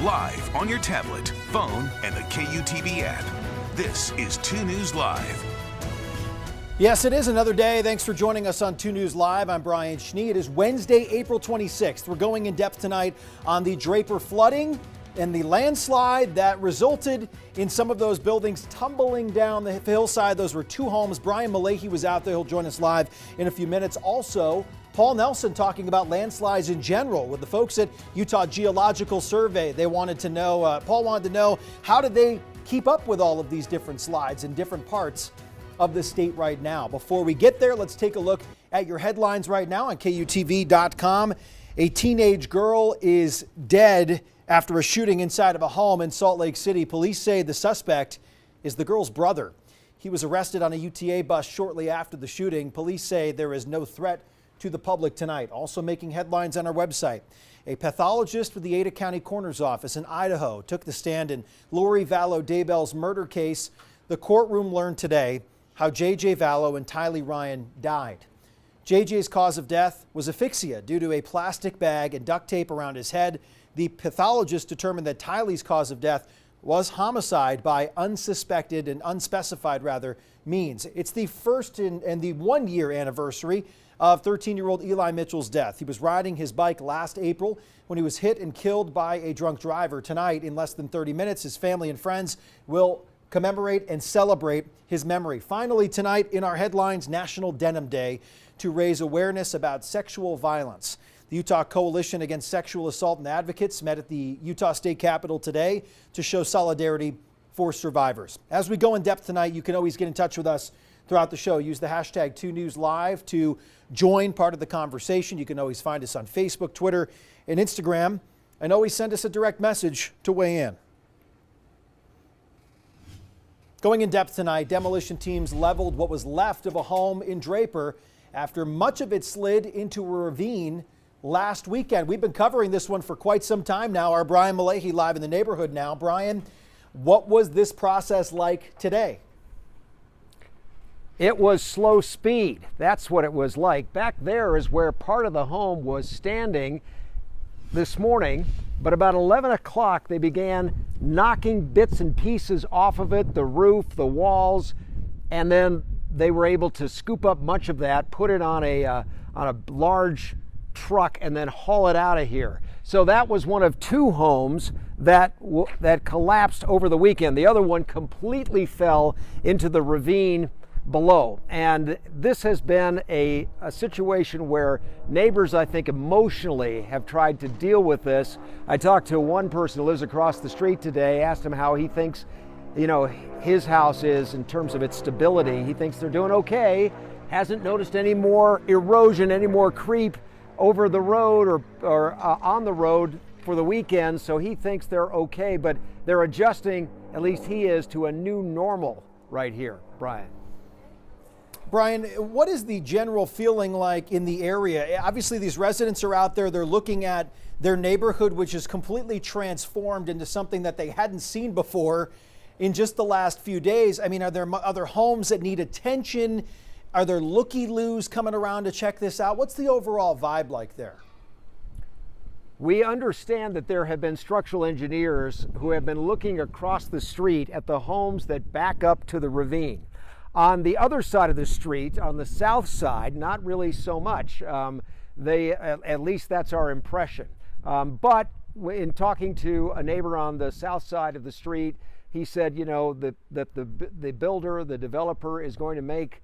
live on your tablet, phone, and the KUTV app. This is 2 News Live. Yes, it is another day. Thanks for joining us on 2 News Live. I'm Brian Schnee. It is Wednesday, April 26th. We're going in depth tonight on the Draper flooding and the landslide that resulted in some of those buildings tumbling down the hillside. Those were 2 homes. Brian Malahy was out there. He'll join us live in a few minutes. Also, Paul Nelson talking about landslides in general with the folks at Utah Geological Survey. They wanted to know, Paul wanted to know, how did they keep up with all of these different slides in different parts of the state right now? Before we get there, let's take a look at your headlines right now on KUTV.com. A teenage girl is dead after a shooting inside of a home in Salt Lake City. Police say the suspect is the girl's brother. He was arrested on a UTA bus shortly after the shooting. Police say there is no threat to the public tonight. Also making headlines on our website. A pathologist with the Ada County Coroner's Office in Idaho took the stand in Lori Vallow Daybell's murder case. The courtroom learned today how J.J. Vallow and Tylee Ryan died. J.J.'s cause of death was asphyxia due to a plastic bag and duct tape around his head. The pathologist determined that Tylee's cause of death was homicide by unsuspected and unspecified means. It's the first and the 1-year anniversary of 13-year-old Eli Mitchell's death. He was riding his bike last April when he was hit and killed by a drunk driver. Tonight, in less than 30 minutes, his family and friends will commemorate and celebrate his memory. Finally, tonight in our headlines, National Denim Day to raise awareness about sexual violence. The Utah Coalition Against Sexual Assault and Advocates met at the Utah State Capitol today to show solidarity for survivors. As we go in depth tonight, you can always get in touch with us throughout the show. Use the hashtag 2NewsLive to join part of the conversation. You can always find us on Facebook, Twitter, and Instagram, and always send us a direct message to weigh in. Going in depth tonight, demolition teams leveled what was left of a home in Draper after much of it slid into a ravine last weekend. We've been covering this one for quite some time now. Our Brian Malahy live in the neighborhood now. Brian, what was this process like today? It was slow speed. That's what it was like. Back there is where part of the home was standing this morning, but about 11 o'clock they began knocking bits and pieces off of it, the roof, the walls, and then they were able to scoop up much of that, put it on a large truck, and then haul it out of here. So that was one of 2 homes that collapsed over the weekend. The other one completely fell into the ravine below. And this has been a situation where neighbors, I think, emotionally have tried to deal with this. I talked to one person who lives across the street today, asked him how he thinks, his house is in terms of its stability. He thinks they're doing okay, hasn't noticed any more erosion, any more creep over the road or on the road for the weekend, so he thinks they're okay, but they're adjusting, at least he is, to a new normal right here. Brian, what is the general feeling like in the area? Obviously, these residents are out there. They're looking at their neighborhood, which is completely transformed into something that they hadn't seen before in just the last few days. I mean, are there other homes that need attention? Are there looky-loos coming around to check this out? What's the overall vibe like there? We understand that there have been structural engineers who have been looking across the street at the homes that back up to the ravine. On the other side of the street, on the south side, not really so much. At least that's our impression. But in talking to a neighbor on the south side of the street, he said, that the builder, the developer, is going to make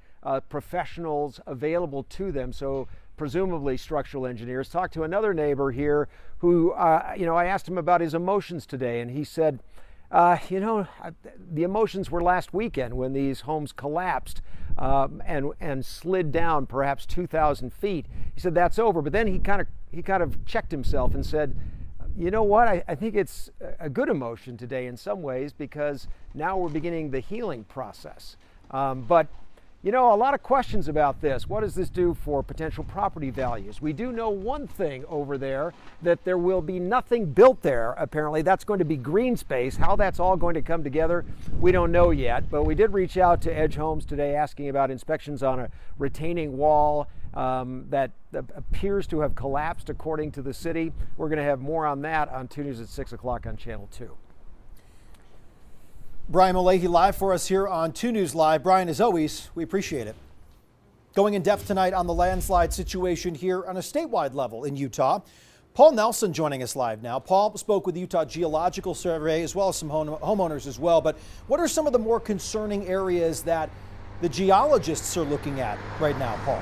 professionals available to them. So presumably structural engineers. Talked to another neighbor here who, I asked him about his emotions today, and he said, the emotions were last weekend when these homes collapsed and slid down perhaps 2,000 feet. He said that's over, but then he kind of checked himself and said, you know what, I think it's a good emotion today in some ways, because now we're beginning the healing process. But You know, a lot of questions about this. What does this do for potential property values? We do know one thing over there, that there will be nothing built there, apparently. That's going to be green space. How that's all going to come together, we don't know yet. But we did reach out to Edge Homes today asking about inspections on a retaining wall that appears to have collapsed according to the city. We're going to have more on that on 2 News at 6 o'clock on Channel 2. Brian Malahi live for us here on 2 News Live. Brian, as always, we appreciate it. Going in depth tonight on the landslide situation here on a statewide level in Utah. Paul Nelson joining us live now. Paul spoke with the Utah Geological Survey as well as some homeowners as well. But what are some of the more concerning areas that the geologists are looking at right now, Paul?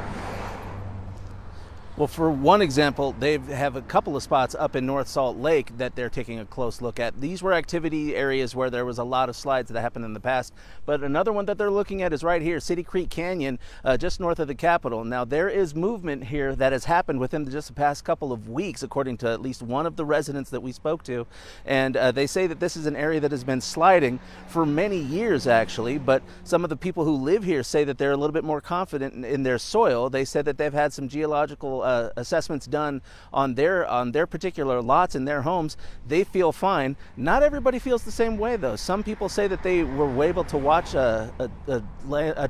Well, for one example, they have a couple of spots up in North Salt Lake that they're taking a close look at. These were activity areas where there was a lot of slides that happened in the past. But another one that they're looking at is right here, City Creek Canyon, just north of the Capitol. Now, there is movement here that has happened within just the past couple of weeks, according to at least one of the residents that we spoke to. And they say that this is an area that has been sliding for many years, actually. But some of the people who live here say that they're a little bit more confident in their soil. They said that they've had some geological assessments done on their particular lots in their homes. They feel fine. Not everybody feels the same way, though. Some people say that they were able to watch a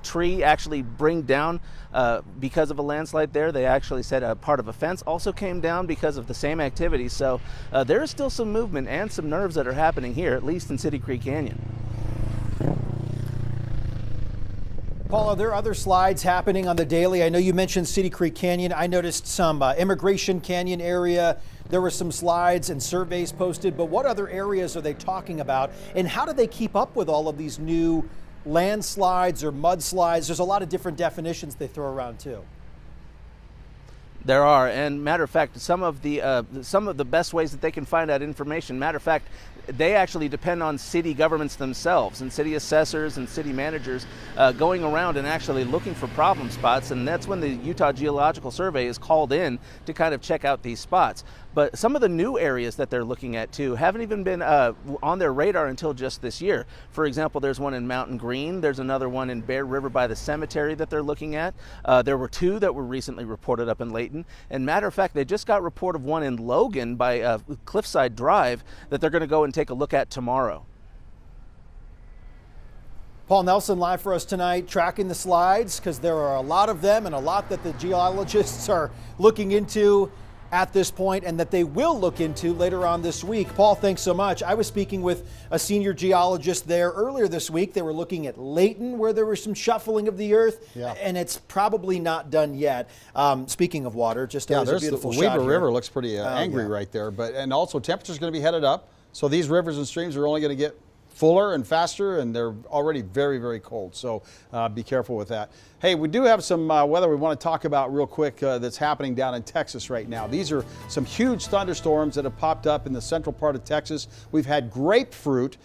tree actually bring down because of a landslide there. They actually said a part of a fence also came down because of the same activity. So there is still some movement and some nerves that are happening here, at least in City Creek Canyon. Paul, are there other slides happening on the daily? I know you mentioned City Creek Canyon. I noticed some Immigration Canyon area. There were some slides and surveys posted, but what other areas are they talking about? And how do they keep up with all of these new landslides or mudslides? There's a lot of different definitions they throw around too. There are, and matter of fact, some of the best ways that they can find out information. Matter of fact, they actually depend on city governments themselves and city assessors and city managers going around and actually looking for problem spots, and that's when the Utah Geological Survey is called in to kind of check out these spots. But some of the new areas that they're looking at too haven't even been on their radar until just this year. For example, there's one in Mountain Green. There's another one in Bear River by the cemetery that they're looking at. There were two that were recently reported up in Layton. And matter of fact, they just got report of one in Logan by Cliffside Drive that they're going to go and take a look at tomorrow. Paul Nelson live for us tonight, tracking the slides, because there are a lot of them and a lot that the geologists are looking into at this point and that they will look into later on this week. Paul, thanks so much. I was speaking with a senior geologist there earlier this week. They were looking at Layton, where there was some shuffling of the earth, and it's probably not done yet. Speaking of water, just there's a beautiful shot Weber here. River looks pretty angry right there, and also temperature's going to be headed up, so these rivers and streams are only going to get fuller and faster, and they're already very, very cold. So be careful with that. Hey, we do have some weather we want to talk about real quick that's happening down in Texas right now. These are some huge thunderstorms that have popped up in the central part of Texas. We've had grapefruit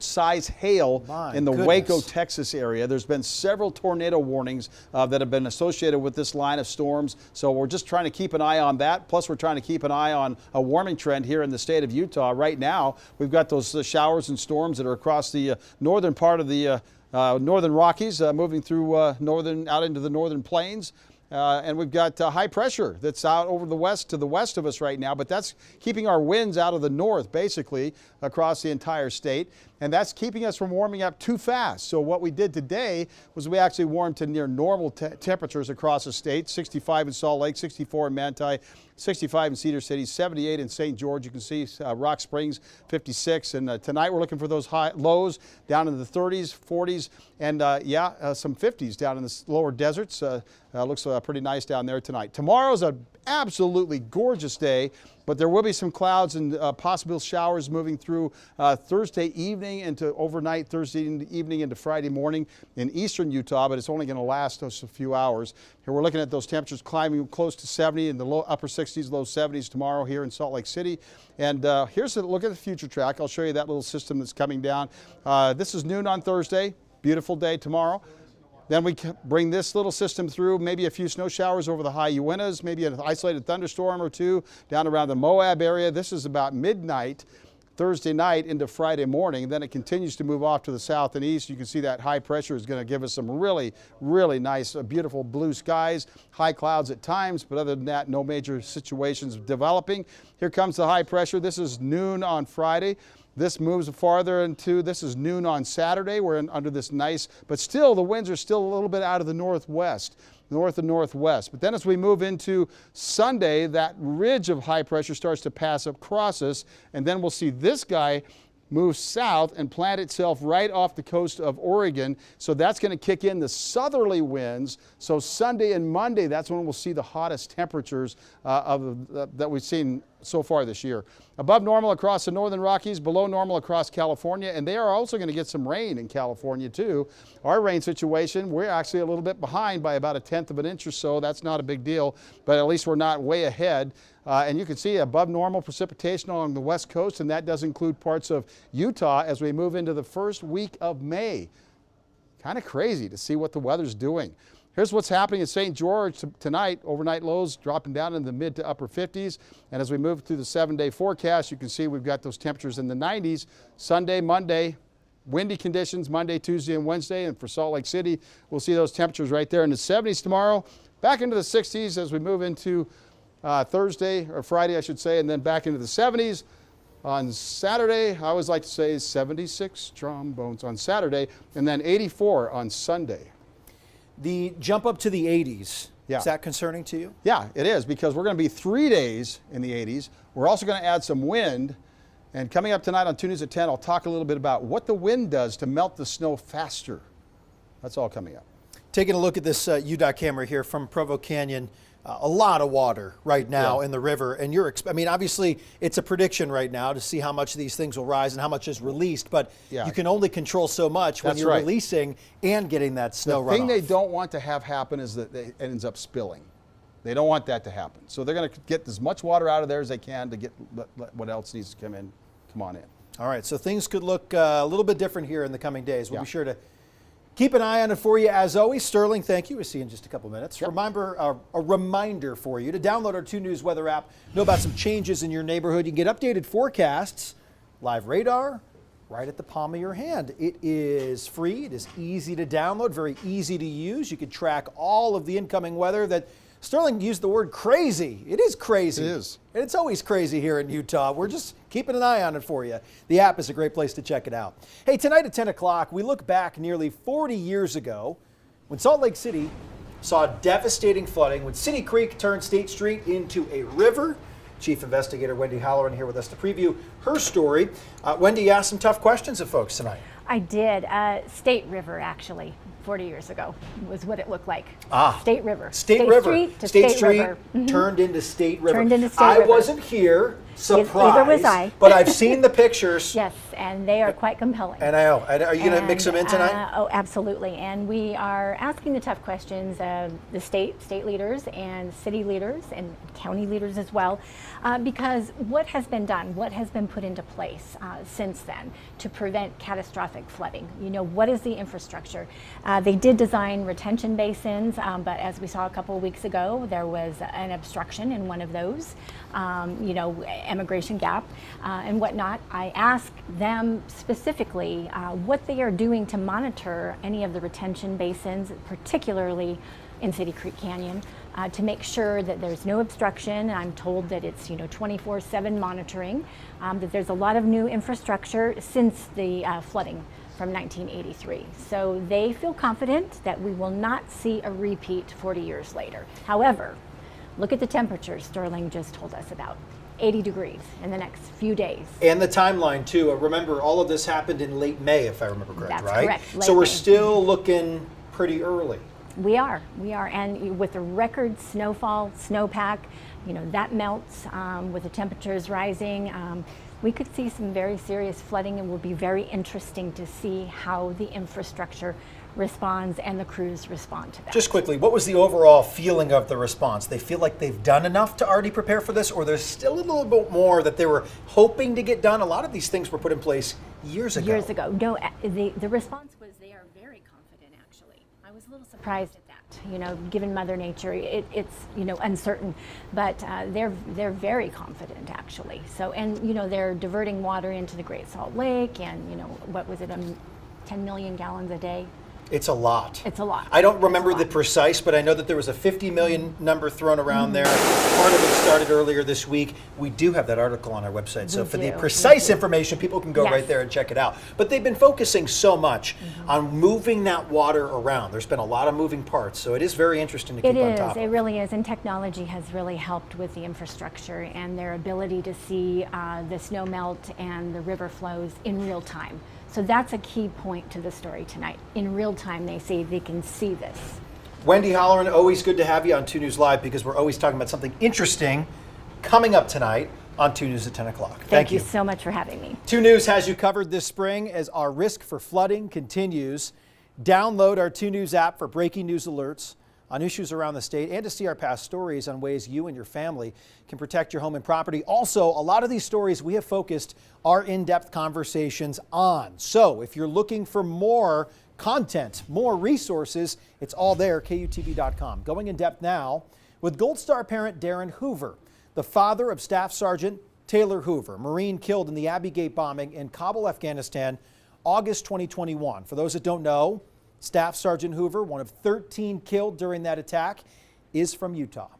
size hail in the Waco, Texas area. There's been several tornado warnings that have been associated with this line of storms. So we're just trying to keep an eye on that. Plus, we're trying to keep an eye on a warming trend here in the state of Utah. Right now, we've got those showers and storms that are across the northern part of the northern Rockies, moving through out into the northern plains. And we've got high pressure that's out over the west to the west of us right now, but that's keeping our winds out of the north, basically, across the entire state. And that's keeping us from warming up too fast. So what we did today was we actually warmed to near normal temperatures across the state, 65 in Salt Lake, 64 in Manti, 65 in Cedar City, 78 in St. George. You can see Rock Springs, 56. And tonight we're looking for those high lows down in the 30s, 40s, and some 50s down in the lower deserts. Looks pretty nice down there tonight. Tomorrow's an absolutely gorgeous day, but there will be some clouds and possible showers moving through Thursday evening into overnight, Thursday evening into Friday morning in eastern Utah, but it's only going to last us a few hours. Here we're looking at those temperatures climbing close to 70 in the upper 60s, low 70s tomorrow here in Salt Lake City. And here's a look at the future track. I'll show you that little system that's coming down. This is noon on Thursday. Beautiful day tomorrow. Then we bring this little system through, maybe a few snow showers over the high Uintas, maybe an isolated thunderstorm or two down around the Moab area. This is about midnight Thursday night into Friday morning. Then it continues to move off to the south and east. You can see that high pressure is going to give us some really, really nice, beautiful blue skies, high clouds at times, but other than that, no major situations developing. Here comes the high pressure. This is noon on Friday. This moves farther into, this is noon on Saturday. We're under this nice, but still the winds are still a little bit out of the northwest. North and northwest. But then as we move into Sunday, that ridge of high pressure starts to pass across us, and then we'll see this guy move south and plant itself right off the coast of Oregon. So that's going to kick in the southerly winds. So Sunday and Monday, that's when we'll see the hottest temperatures that we've seen so far this year. Above normal across the northern Rockies, below normal across California, and they are also going to get some rain in California too. Our rain situation, we're actually a little bit behind by about 1/10 of an inch or so. That's not a big deal, but at least we're not way ahead. And you can see above normal precipitation along the west coast, and that does include parts of Utah as we move into the first week of May. Kind of crazy to see what the weather's doing. Here's what's happening in St. George tonight. Overnight lows dropping down in the mid to upper 50s. And as we move through the 7-day forecast, you can see we've got those temperatures in the 90s. Sunday, Monday, windy conditions Monday, Tuesday, and Wednesday. And for Salt Lake City, we'll see those temperatures right there in the 70s tomorrow. Back into the 60s as we move into Thursday, or Friday, I should say, and then back into the 70s. On Saturday, I always like to say 76 trombones on Saturday, and then 84 on Sunday. The jump up to the 80s, Yeah. is that concerning to you? Yeah, it is, because we're going to be 3 days in the 80s. We're also going to add some wind. And coming up tonight on 2 News at 10, I'll talk a little bit about what the wind does to melt the snow faster. That's all coming up. Taking a look at this UDOT camera here from Provo Canyon, a lot of water right now in the river. And I mean, obviously, it's a prediction right now to see how much these things will rise and how much is released. But you can only control so much when you're releasing and getting that snow runoff. The thing they don't want to have happen is that it ends up spilling. They don't want that to happen. So they're going to get as much water out of there as they can to get what else needs to come on in. All right, so things could look a little bit different here in the coming days. We'll be sure to keep an eye on it for you. As always, Sterling, thank you. We'll see you in just a couple minutes. Yep. A reminder for you to download our 2 News weather app, know about some changes in your neighborhood. You can get updated forecasts, live radar, right at the palm of your hand. It is free. It is easy to download, very easy to use. You can track all of the incoming weather that Sterling used the word crazy. It is crazy. It is. And it's always crazy here in Utah. We're just keeping an eye on it for you. The app is a great place to check it out. Hey, tonight at 10 o'clock, we look back nearly 40 years ago when Salt Lake City saw devastating flooding when City Creek turned State Street into a river. Chief Investigator Wendy Halloran here with us to preview her story. Wendy, you asked some tough questions of folks tonight. I did. State River, actually. 40 years ago was what it looked like. State River. State River. Street to State Street River. turned into State River. Turned into State I River. wasn't here. Surprise. Neither was I. But I've seen the pictures. Yes, and they are quite compelling. And I know. Are you going to mix them in tonight? Oh, absolutely. And we are asking the tough questions of the state leaders and city leaders and county leaders as well, because what has been done, what has been put into place since then to prevent catastrophic flooding? You know, what is the infrastructure? They did design retention basins, but as we saw a couple of weeks ago, there was an obstruction in one of those, immigration gap and whatnot. I asked them specifically what they are doing to monitor any of the retention basins, particularly in City Creek Canyon, to make sure that there's no obstruction. I'm told that it's 24/7 monitoring, that there's a lot of new infrastructure since the flooding from 1983. So they feel confident that we will not see a repeat 40 years later. However, look at the temperatures Sterling just told us about. 80 degrees in the next few days. And the timeline too. Remember, all of this happened in late May, if I remember correct, That's right? correct. So we're May. still looking pretty early. We are, and with the record snowfall, snowpack, that melts with the temperatures rising. We could see some very serious flooding, and will be very interesting to see how the infrastructure responds and the crews respond to that. Just quickly, what was the overall feeling of the response? They feel like they've done enough to already prepare for this, or there's still a little bit more that they were hoping to get done? A lot of these things were put in place years ago. Years ago. No, the response was they are very very confident, actually. I was a little surprised at that. You know, given Mother Nature, it's you know, uncertain, but they're very confident, actually. So, and you know, they're diverting water into the Great Salt Lake, and you know, what was it, 10 million gallons a day? It's a lot. It's a lot. I don't remember the precise, but I know that there was a 50 million number thrown around there. Part of it started earlier this week. We do have that article on our website. So for the precise information, people can go right there and check it out. But they've been focusing so much on moving that water around. There's been a lot of moving parts. So it is very interesting to keep on top of. It really is. And technology has really helped with the infrastructure and their ability to see the snow melt and the river flows in real time. So that's a key point to the story tonight. In real time, they say they can see this. Wendy Holloran, always good to have you on 2 News Live, because we're always talking about something interesting coming up tonight on 2 News at 10 o'clock. Thank you so much for having me. 2 News has you covered this spring as our risk for flooding continues. Download our 2 News app for breaking news alerts on issues around the state and to see our past stories on ways you and your family can protect your home and property. Also, a lot of these stories we have focused our in-depth conversations on. So if you're looking for more content, more resources, it's all there, KUTV.com. Going in depth now with Gold Star parent Darren Hoover, the father of Staff Sergeant Taylor Hoover, Marine killed in the Abbey Gate bombing in Kabul, Afghanistan, August 2021. For those that don't know, Staff Sergeant Hoover, one of 13 killed during that attack, is from Utah.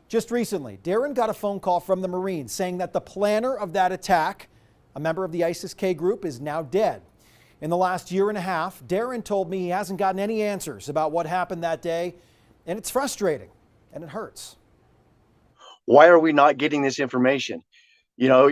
Just recently, Darren got a phone call from the Marines saying that the planner of that attack, a member of the ISIS-K group, is now dead. In the last year and a half, Darren told me he hasn't gotten any answers about what happened that day, and it's frustrating and it hurts. Why are we not getting this information? You know,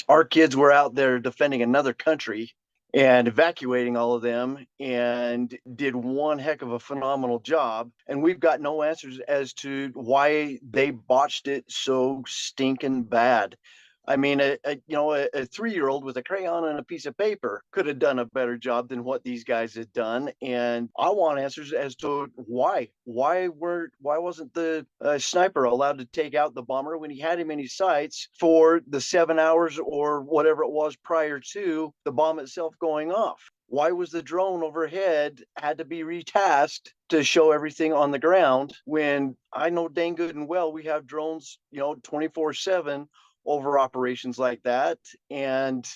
our kids were out there defending another country and evacuating all of them, and did one heck of a phenomenal job. And we've got no answers as to why they botched it so stinking bad. I mean, a 3-year-old with a crayon and a piece of paper could have done a better job than what these guys had done. And I want answers as to why. Why wasn't the sniper allowed to take out the bomber when he had him in his sights for the 7 hours or whatever it was prior to the bomb itself going off? Why was the drone overhead had to be retasked to show everything on the ground, when I know dang good and well we have drones, 24/7 over operations like that, and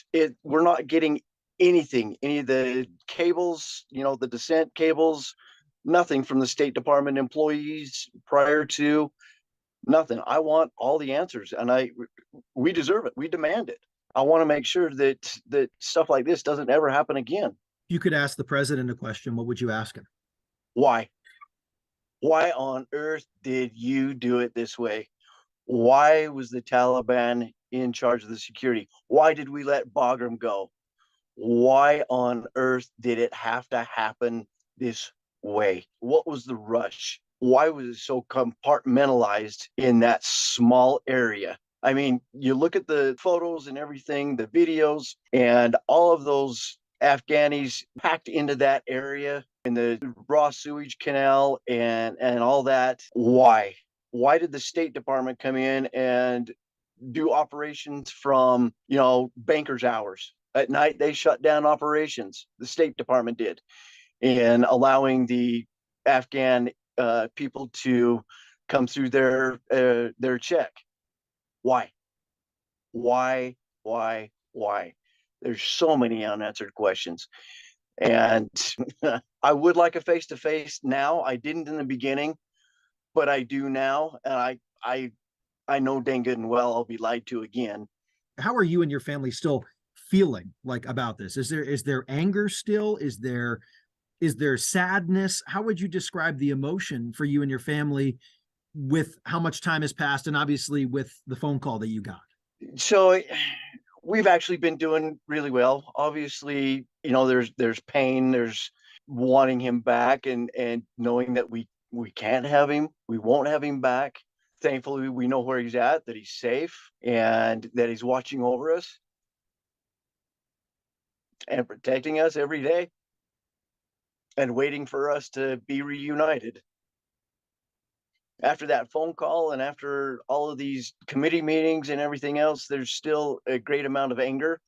we're not getting anything, any of the cables, the descent cables, nothing from the State Department employees prior to, nothing. I want all the answers, and we deserve it. We demand it. I want to make sure that stuff like this doesn't ever happen again. You could ask the president a question. What would you ask him? Why? Why on earth did you do it this way? Why was the Taliban in charge of the security? Why did we let Bagram go? Why on earth did it have to happen this way? What was the rush? Why was it so compartmentalized in that small area? I mean, you look at the photos and everything, the videos, and all of those Afghanis packed into that area in the raw sewage canal and all that. Why? Why did the State Department come in and do operations from, bankers' hours? At night, they shut down operations. The State Department did, and allowing the Afghan people to come through their check. Why? Why? There's so many unanswered questions. And I would like a face-to-face now. I didn't in the beginning, but I do now, and I know dang good and well I'll be lied to again. How are you and your family still feeling about this? Is there anger still? Is there sadness? How would you describe the emotion for you and your family with how much time has passed, and obviously with the phone call that you got? So we've actually been doing really well. Obviously, there's pain, there's wanting him back, and knowing that we can't have him, we won't have him back. Thankfully, we know where he's at, that he's safe, and that he's watching over us and protecting us every day and waiting for us to be reunited. After that phone call and after all of these committee meetings and everything else, there's still a great amount of anger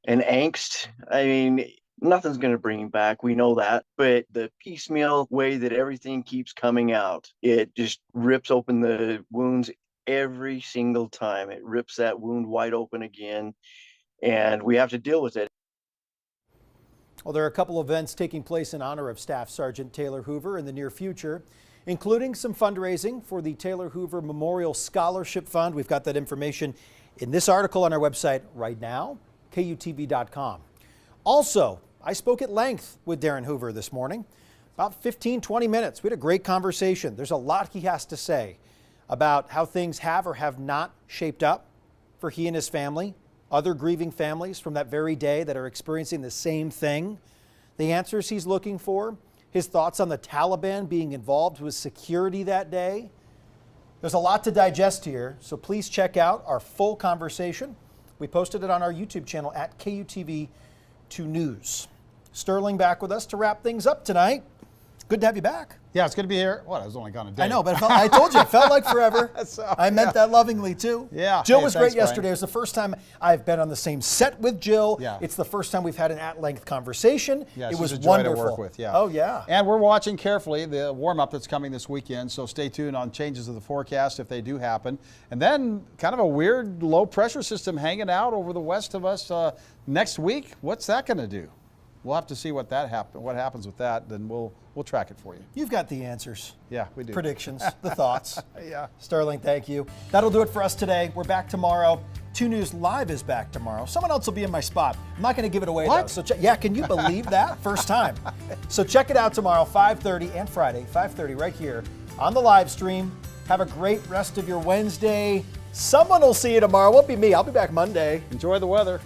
and angst. I mean, nothing's going to bring him back. We know that. But the piecemeal way that everything keeps coming out, it just rips open the wounds every single time. It rips that wound wide open again, and we have to deal with it. Well, there are a couple of events taking place in honor of Staff Sergeant Taylor Hoover in the near future, including some fundraising for the Taylor Hoover Memorial Scholarship Fund. We've got that information in this article on our website right now, KUTV.com. Also, I spoke at length with Darren Hoover this morning, about 15-20 minutes. We had a great conversation. There's a lot he has to say about how things have or have not shaped up for he and his family, other grieving families from that very day that are experiencing the same thing, the answers he's looking for, his thoughts on the Taliban being involved with security that day. There's a lot to digest here, so please check out our full conversation. We posted it on our YouTube channel at KUTV2 News. Sterling back with us to wrap things up tonight. Good to have you back. Yeah, it's good to be here. What, I was only gone a day. I know, but I told you, it felt like forever. So, I meant that lovingly, too. Yeah. Jill Hey, was thanks, great yesterday. It was the first time I've been on the same set with Jill. Yeah. It's the first time we've had an at-length conversation. Yeah, it was she's a joy wonderful. to work with, yeah. Oh, yeah. And we're watching carefully the warm-up that's coming this weekend, so stay tuned on changes of the forecast if they do happen. And then kind of a weird low-pressure system hanging out over the west of us next week. What's that going to do? We'll have to see what happens with that, then we'll track it for you. You've got the answers. Yeah, we do. Predictions, the thoughts. Yeah. Sterling, thank you. That'll do it for us today. We're back tomorrow. 2 News Live is back tomorrow. Someone else will be in my spot. I'm not going to give it away, What? though. So yeah, can you believe that? First time. So check it out tomorrow, 5:30 and Friday, 5:30 right here on the live stream. Have a great rest of your Wednesday. Someone will see you tomorrow. It won't be me. I'll be back Monday. Enjoy the weather.